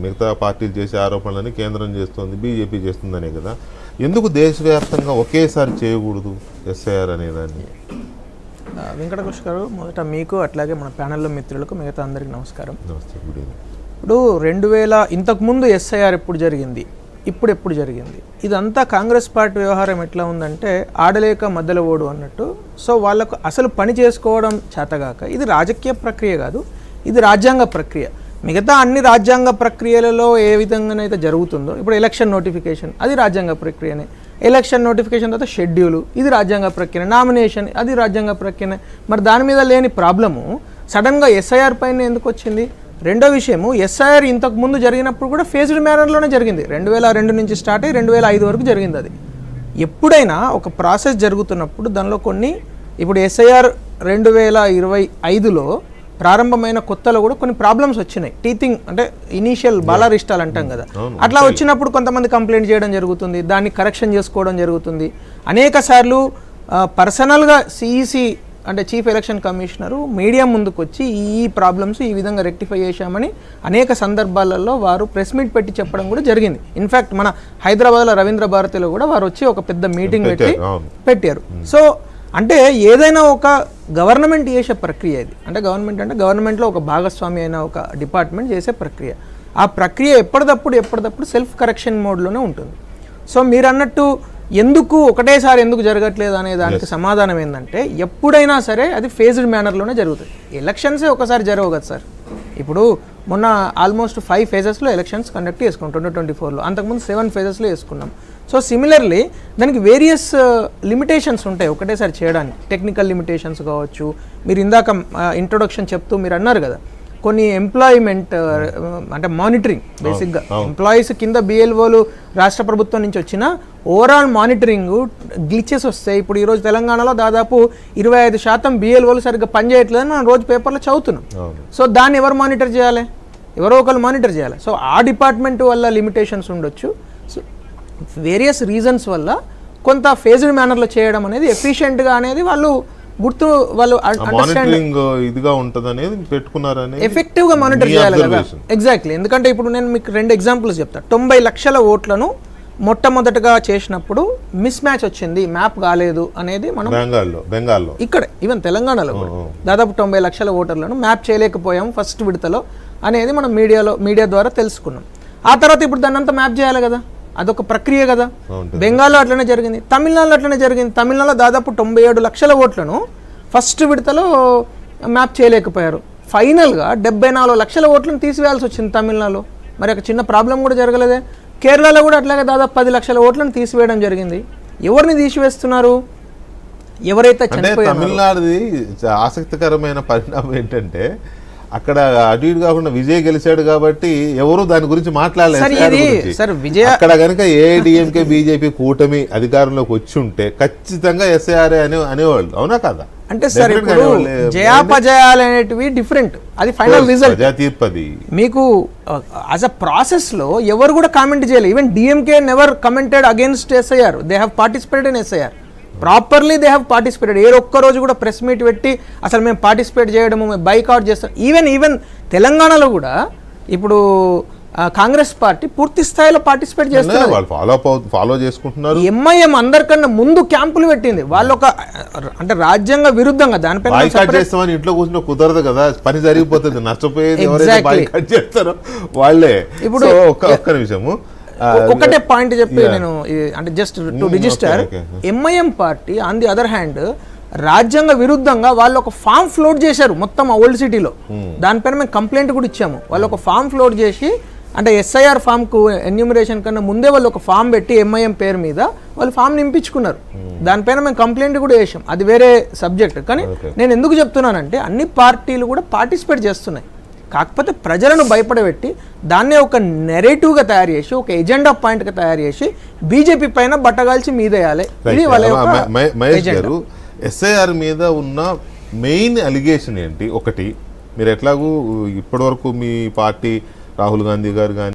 మిగతా పార్టీలు చేసే ఆరోపణలని కేంద్రం చేస్తుంది, బీజేపీ చేస్తుందనే కదా. ఎందుకు దేశవ్యాప్తంగా ఒకేసారి చేయకూడదు ఎస్ఐఆర్ అనేదాన్ని? వెంకటకృష్ణ గారు, మొదట మీకు అట్లాగే మన ప్యానెల్లో మిత్రులకు మిగతా అందరికీ నమస్కారం. నమస్తే. Good evening. ఇప్పుడు 2000 ఇంతకుముందు ఎస్ఐఆర్ ఎప్పుడు జరిగింది, ఇప్పుడు ఎప్పుడు జరిగింది, ఇదంతా కాంగ్రెస్ పార్టీ వ్యవహారం ఎట్లా ఉందంటే ఆడలేక మధ్యలో ఓడు అన్నట్టు. సో వాళ్ళకు అసలు పని చేసుకోవడం చేతగాక, ఇది రాజకీయ ప్రక్రియ కాదు, ఇది రాజ్యాంగ ప్రక్రియ. మిగతా అన్ని రాజ్యాంగ ప్రక్రియలలో ఏ విధంగానైతే జరుగుతుందో, ఇప్పుడు ఎలక్షన్ నోటిఫికేషన్ అది రాజ్యాంగ ప్రక్రియనే, ఎలక్షన్ నోటిఫికేషన్ తర్వాత షెడ్యూలు ఇది రాజ్యాంగ ప్రక్రియ, నామినేషన్ అది రాజ్యాంగ ప్రక్రియనే. మరి దాని మీద లేని ప్రాబ్లము సడన్గా ఎస్ఐఆర్ పైన ఎందుకు వచ్చింది? రెండో విషయము, ఎస్ఐఆర్ ఇంతకు ముందు జరిగినప్పుడు కూడా ఫేజ్డ్ మేనర్లోనే జరిగింది. 2002 నుంచి స్టార్ట్ అయ్యి 2005 వరకు జరిగింది. అది ఎప్పుడైనా ఒక ప్రాసెస్ జరుగుతున్నప్పుడు దానిలో కొన్ని, ఇప్పుడు ఎస్ఐఆర్ 2025లో ప్రారంభమైన కొత్తలో కూడా కొన్ని ప్రాబ్లమ్స్ వచ్చినాయి. టీథింగ్ అంటే ఇనీషియల్ బాలారిష్టాలు అంటాం కదా, అట్లా వచ్చినప్పుడు కొంతమంది కంప్లైంట్ చేయడం జరుగుతుంది, దాన్ని కరెక్షన్ చేసుకోవడం జరుగుతుంది. అనేక సార్లు పర్సనల్గా సిఈసి అంటే చీఫ్ ఎలక్షన్ కమిషనరు మీడియా ముందుకు వచ్చి ఈ ప్రాబ్లమ్స్ ఈ విధంగా రెక్టిఫై చేశామని అనేక సందర్భాలలో వారు ప్రెస్ మీట్ పెట్టి చెప్పడం కూడా జరిగింది. ఇన్ఫ్యాక్ట్ మన హైదరాబాద్లో రవీంద్ర భారతిలో కూడా వారు వచ్చి ఒక పెద్ద మీటింగ్ పెట్టారు. సో అంటే ఏదైనా ఒక గవర్నమెంట్ చేసే ప్రక్రియ ఇది, అంటే గవర్నమెంట్లో ఒక భాగస్వామి అయిన ఒక డిపార్ట్మెంట్ చేసే ప్రక్రియ. ఆ ప్రక్రియ ఎప్పటిదప్పుడు సెల్ఫ్ కరెక్షన్ మోడ్లోనే ఉంటుంది. సో మీరు అన్నట్టు ఎందుకు ఒకటేసారి ఎందుకు జరగట్లేదు అనే దానికి సమాధానం ఏంటంటే, ఎప్పుడైనా సరే అది ఫేజ్డ్ మేనర్లోనే జరుగుతుంది. ఎలక్షన్సే ఒకసారి జరగవు కదా సార్. ఇప్పుడు మొన్న ఆల్మోస్ట్ 5 ఫేజెస్లో ఎలక్షన్స్ కండక్ట్ చేసుకున్నాం 2024లో, అంతకుముందు 7 ఫేజెస్లో వేసుకున్నాం. సో సిమిలర్లీ దానికి వేరియస్ లిమిటేషన్స్ ఉంటాయి ఒకటేసారి చేయడానికి. టెక్నికల్ లిమిటేషన్స్ కావచ్చు, మీరు ఇందాక ఇంట్రొడక్షన్ చెప్తూ మీరు అన్నారు కదా, కొన్ని ఎంప్లాయ్మెంట్ అంటే మానిటరింగ్, బేసిక్గా ఎంప్లాయీస్ కింద బిఎల్ఓలు రాష్ట్ర ప్రభుత్వం నుంచి వచ్చిన ఓవరాల్ మానిటరింగ్ గ్లిచెస్ వస్తాయి. ఇప్పుడు ఈరోజు తెలంగాణలో దాదాపు 25% బిఎల్ఓలు సరిగ్గా పనిచేయట్లేదని మనం రోజు పేపర్లో చదువుతున్నాం. సో దాన్ని ఎవరు మానిటర్ చేయాలి? ఎవరో ఒకరు మానిటర్ చేయాలి. సో ఆ డిపార్ట్మెంట్ వల్ల లిమిటేషన్స్ ఉండొచ్చు. సో వేరియస్ రీజన్స్ వల్ల కొంత ఫేజ్డ్ మేనర్లో చేయడం అనేది ఎఫిషియెంట్గా అనేది వాళ్ళు మానిటరింగ్ ఇదిగా ఉంటదనేది పెట్టుకున్నారని, ఎఫెక్టివ్ గా మానిటర్ చేయాలి కదా. ఎగ్జాక్ట్లీ. ఎందుకంటే ఇప్పుడు నేను మీకు 2 ఎగ్జాంపుల్స్ చెప్తాను. 90 లక్షల ఓట్లను మొట్టమొదటగా చేసినప్పుడు మిస్ మ్యాచ్ వచ్చింది, మ్యాప్ కాలేదు అనేది మనం బెంగాల్లో ఇక్కడ ఈవెన్ తెలంగాణలో దాదాపు 90 లక్షల ఓటర్లను మ్యాప్ చేయలేకపోయాం ఫస్ట్ విడతలో అనేది మనం మీడియా ద్వారా తెలుసుకున్నాం. ఆ తర్వాత ఇప్పుడు దాన్ని అంతా మ్యాప్ చేయాలి కదా, అదొక ప్రక్రియ కదా. బెంగాల్లో అట్లనే జరిగింది, తమిళనాడులో అట్లనే జరిగింది. తమిళనాడులో దాదాపు 97 లక్షల ఓట్లను ఫస్ట్ విడతలో మ్యాప్ చేయలేకపోయారు. ఫైనల్గా 74 లక్షల ఓట్లను తీసివేయాల్సి వచ్చింది తమిళనాడులో. మరి ఒక చిన్న ప్రాబ్లం కూడా జరగలేదే. కేరళలో కూడా అట్లాగే దాదాపు 10 లక్షల ఓట్లను తీసివేయడం జరిగింది. ఎవరిని తీసివేస్తున్నారు? ఎవరైతే చనిపోయారు. తమిళనాడుది ఆసక్తికరమైన పరిణామం ఏంటంటే, అక్కడ అటు ఇటు కాకుండా విజయ్ గెలిచాడు కాబట్టి ఎవరు దాని గురించి మాట్లాడలేదు. అక్కడ కనుక ఏఐడిఎంకే బీజేపీ కూటమి అధికారంలోకి వచ్చి ఉంటే ఖచ్చితంగా ఎస్ఐఆర్ అనేవాళ్ళు, అవునా కదా? అంటే సార్ ఇప్పుడు జయాపజయాలు అనేటివి డిఫరెంట్, అది ఫైనల్ రిజల్ట్ తీర్పది. మీకు యాజ్ అ ప్రాసెస్ లో ఎవరు కూడా కామెంట్ చేయలేదు. Even DMK never commented against SIR. They have participated in SIR properly. They have participated. ఏ ఒక్క రోజు కూడా ప్రెస్ మీట్ పెట్టి అసలు మేము పార్టిసిపేట్ చేయడము, మేము బైకాట్ చేస్తాం. ఈవెన్ తెలంగాణలో కూడా ఇప్పుడు కాంగ్రెస్ పార్టీ పూర్తి స్థాయిలో పార్టిసిపేట్ చేస్తున్నారు, ఫాలో చేసుకుంటున్నారు. ఎంఐఎం అందరికన్నా ముందు క్యాంపులు పెట్టింది. వాళ్ళు ఒక అంటే రాజ్యాంగ విరుద్ధంగా దానిపైన ఇంట్లో కూర్చున్న కుదరదు కదా, పని జరిగిపోతుంది, నష్టపోయేది చేస్తారో వాళ్ళే. ఇప్పుడు ఒక్క నిమిషము ఒకటే పాయింట్ చెప్పి నేను అంటే just to register, MIM party on the other hand రాజ్యాంగ విరుద్ధంగా వాళ్ళు ఒక ఫామ్ ఫ్లోట్ చేశారు మొత్తం ఓల్డ్ సిటీలో. దానిపైన మేము కంప్లైంట్ కూడా ఇచ్చాము. వాళ్ళు ఒక ఫామ్ ఫ్లోట్ చేసి, అంటే ఎస్ఐఆర్ ఫామ్కు ఎన్యూమరేషన్ కన్నా ముందే వాళ్ళు ఒక ఫామ్ పెట్టి ఎంఐఎం పేరు మీద వాళ్ళు ఫామ్ నింపించుకున్నారు. దానిపైన మేము కంప్లైంట్ కూడా చేసాం, అది వేరే సబ్జెక్ట్. కానీ నేను ఎందుకు చెప్తున్నానంటే అన్ని పార్టీలు కూడా పార్టిసిపేట్ చేస్తున్నాయి. కాకపోతే ప్రజలను భయపడబెట్టి దాన్నే ఒక నెరేటివ్గా తయారు చేసి, ఒక ఎజెండా పాయింట్గా తయారు చేసి బీజేపీ పైన బట్టగాల్చి మీదేయాలి. ఇది వాళ్ళ యొక్క ఎస్ఐఆర్ మీద ఉన్న మెయిన్ అలిగేషన్ ఏంటి? ఒకటి, మీరు ఎట్లాగూ ఇప్పటివరకు మీ పార్టీ రాహుల్ గాంధీ గారు కానీ